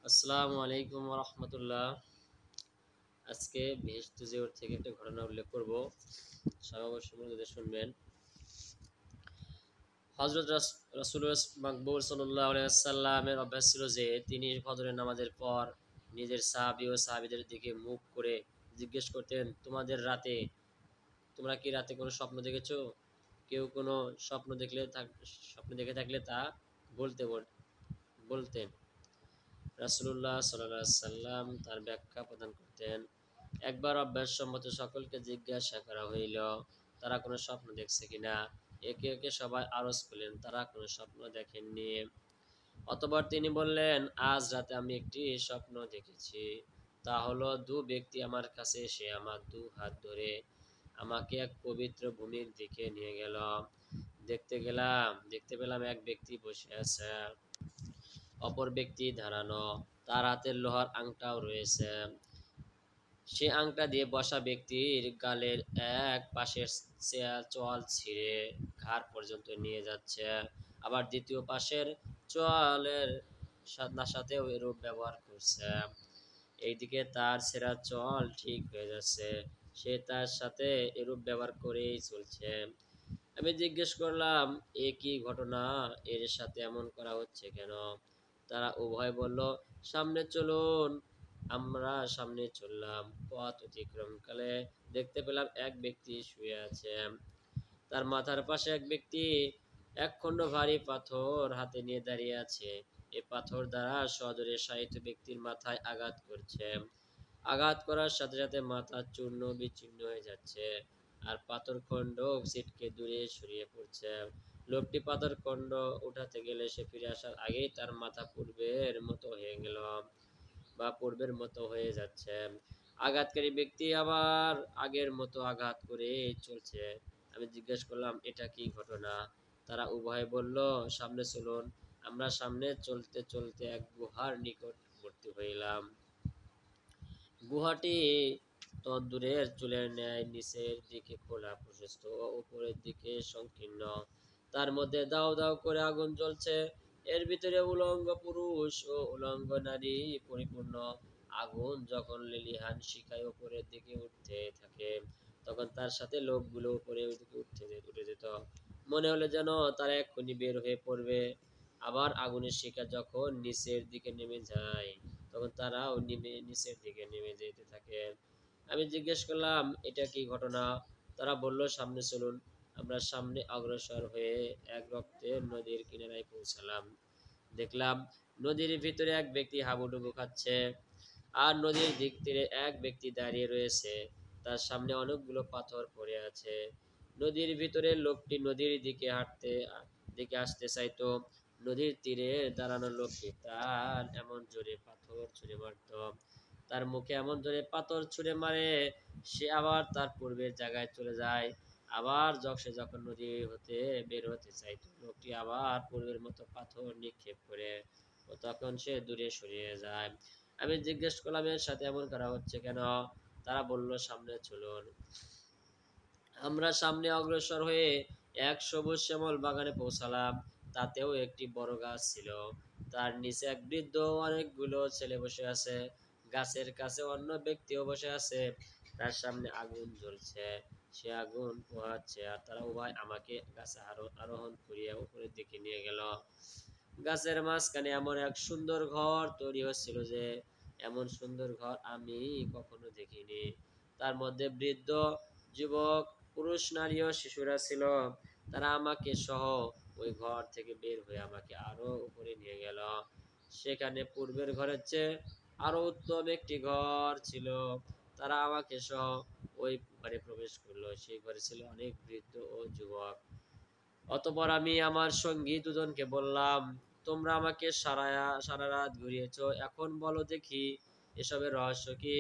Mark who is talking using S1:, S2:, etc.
S1: আসসালামু আলাইকুম রহমতুল্লাহ। আজকে বেশ তুজিওর থেকে একটা ঘটনা উল্লেখ করব, সবাই অবশ্যই মনোযোগ শুনবেন। হযরত রাসূলুল্লাহ মাকবুল সাল্লাল্লাহু আলাইহি ওয়াসাল্লামের অভ্যাস ছিল যে তিনি ফজরের নামাজের পর নিজের সাহাবী ও সাহাবীদের দিকে মুখ করে জিজ্ঞেস করতেন, তোমরা কি রাতে কোনো স্বপ্ন দেখেছো? কেউ কোনো স্বপ্ন দেখে থাকলে তা বলতে বলতেন। রাসূলুল্লাহ সাল্লাল্লাহু আলাইহি সাল্লাম তার ব্যাখ্যা প্রদান করতেন। একবার অভ্যাসসম্মত সকলকে জিজ্ঞাসা করা হইল, তারা কোনো স্বপ্ন দেখছে কিনা। একে একে সবাই আরজ করলেন, তারা কোনো স্বপ্ন দেখেননি। অতঃপর তিনি বললেন, আজ রাতে আমি একটি স্বপ্ন দেখেছি। তা হলো, দু ব্যক্তি আমার কাছে এসে আমার দু হাত ধরে আমাকে এক পবিত্র ভূমির দিকে নিয়ে গেল। দেখতে পেলাম এক ব্যক্তি বসে আছে, অপর ব্যক্তি দাঁড়ানো, তার হাতের লোহার আংটাও রয়েছে। সে আংটা দিয়ে বসা ব্যক্তির গালের এক পাশের চোয়াল ছিঁড়ে ঘাড় পর্যন্ত নিয়ে যাচ্ছে, আবার দ্বিতীয় পাশের চোয়ালের সাথেও এরূপ ব্যবহার করছে। এইদিকে তার ছেঁড়া চোয়াল ঠিক হয়ে যাচ্ছে, সে তার সাথে এরূপ ব্যবহার করেই চলছে। আমি জিজ্ঞেস করলাম, এ কি ঘটনা? এর সাথে এমন করা হচ্ছে কেন? তারা উভয় বলল, সামনে চলুন। আমরা সামনে চললাম। পথ অতিক্রমকালে দেখতে পেলাম এক ব্যক্তি শুয়ে আছে, তার মাথার পাশে এক ব্যক্তি এক খণ্ড ভারী পাথর হাতে নিয়ে দাঁড়িয়ে আছে। এ পাথর দ্বারা সজোরে শায়িত ব্যক্তির মাথায় আঘাত করছে। আঘাত করার সাথে সাথে মাথা চূর্ণ বিচূর্ণ হয়ে যাচ্ছে, আর পাথর খণ্ড ছিটকে দূরে সরিয়ে পড়ছে। লোকটি পাথর খণ্ড উঠাতে গেলে সে ফিরে আসার আগেই তার মাথা পূর্বের মতো হয়ে যাচ্ছে। আঘাতকারী ব্যক্তি আবার আগের মতো আঘাত করে চলছে। আমি জিজ্ঞেস করলাম, এটা কি ঘটনা? তারা উভয়ে বলল, সামনে চলুন। আমরা সামনে চলতে চলতে এক গুহার নিকটবর্তী হইলাম। গুহাটি তদ্দূরের চুলের ন্যায়, নিচের দিকে খোলা প্রশস্ত ও উপরের দিকে সংকীর্ণ। তার মধ্যে দাউ দাউ করে আগুন জ্বলছে। এর ভিতরে উলঙ্গ পুরুষ ও উলঙ্গ নারী পরিপূর্ণ। আগুন যখন লেলিহান শিখায় উপরের দিকে উঠতে থাকে, তখন তার সাথে লোকগুলো উপরে উঠে যেত। মনে হলো যেন তারা এক্ষুনি বের হয়ে পড়বে। আবার আগুনের শিখা যখন নিচের দিকে নেমে যায়, তখন তারাও নিচের দিকে নেমে যেতে থাকে। আমি জিজ্ঞেস করলাম, এটা কি ঘটনা? তারা বলল, সামনে চলুন। আমরা সামনে অগ্রসর হয়ে এক রক্তের নদীর কিনারায় পৌঁছালাম। দেখলাম নদীর ভিতরে এক ব্যক্তি হাবুডুবু খাচ্ছে, আর নদীর দিক তীরে এক ব্যক্তি দাঁড়িয়ে রয়েছে, তার সামনে অনেকগুলো পাথর পড়ে আছে। নদীর ভিতরে লোকটি নদীর দিকে আসতে চাইতো। নদীর তীরে দাঁড়ানো লোকটি তার এমন জোরে পাথর ছুঁড়ে মারত, তার মুখে এমন জোরে পাথর ছুঁড়ে মারে, সে আবার তার পূর্বের জায়গায় চলে যায়। আবার সে যখন নদী হতে বের হতে চাইতো, লোকটি আবার পূর্বের মতো পাথর নিক্ষেপ করে, ও তখন সে দূরে সরিয়ে যায়। আমি জিজ্ঞেস করলাম, এর সাথে এমন করা হচ্ছে কেন? তারা বলল, সামনে চলুন। আমরা সামনে অগ্রসর হয়ে এক সবুজ শ্যামল বাগানে পৌঁছালাম। তাতেও একটি বড় গাছ ছিল, তার নিচে এক বৃদ্ধ অনেকগুলো ছেলে বসে আছে। গাছের কাছে অন্য ব্যক্তিও বসে আছে, তার সামনে আগুন জ্বলছে, সে আগুন পোহাচ্ছে, আর তারা উভয় আমাকে গাছে আরোহণ করিয়া উপরের দিকে নিয়ে গেল। গাছের মাঝখানে এমন এক সুন্দর ঘর তৈরি হচ্ছিল যে এমন সুন্দর ঘর আমি কখনো দেখিনি। তার মধ্যে বৃদ্ধ, যুবক, পুরুষ, নারী ও শিশুরা ছিল। তারা আমাকে সহ ওই ঘর থেকে বের হয়ে আমাকে আরো উপরে নিয়ে গেল। সেখানে পূর্বের ঘরের চেয়ে আরো উত্তম একটি ঘর ছিল। তারা আমাকে সহ ওই ঘরে প্রবেশ করলো। সেই ঘরে ছিল অনেক বৃদ্ধ ও যুবক। অতঃপর আমি আমার সঙ্গী দুজনকে বললাম, তোমরা আমাকে সারা রাত ঘুরিয়েছ, এখন বলো দেখি এসবের রহস্য কি?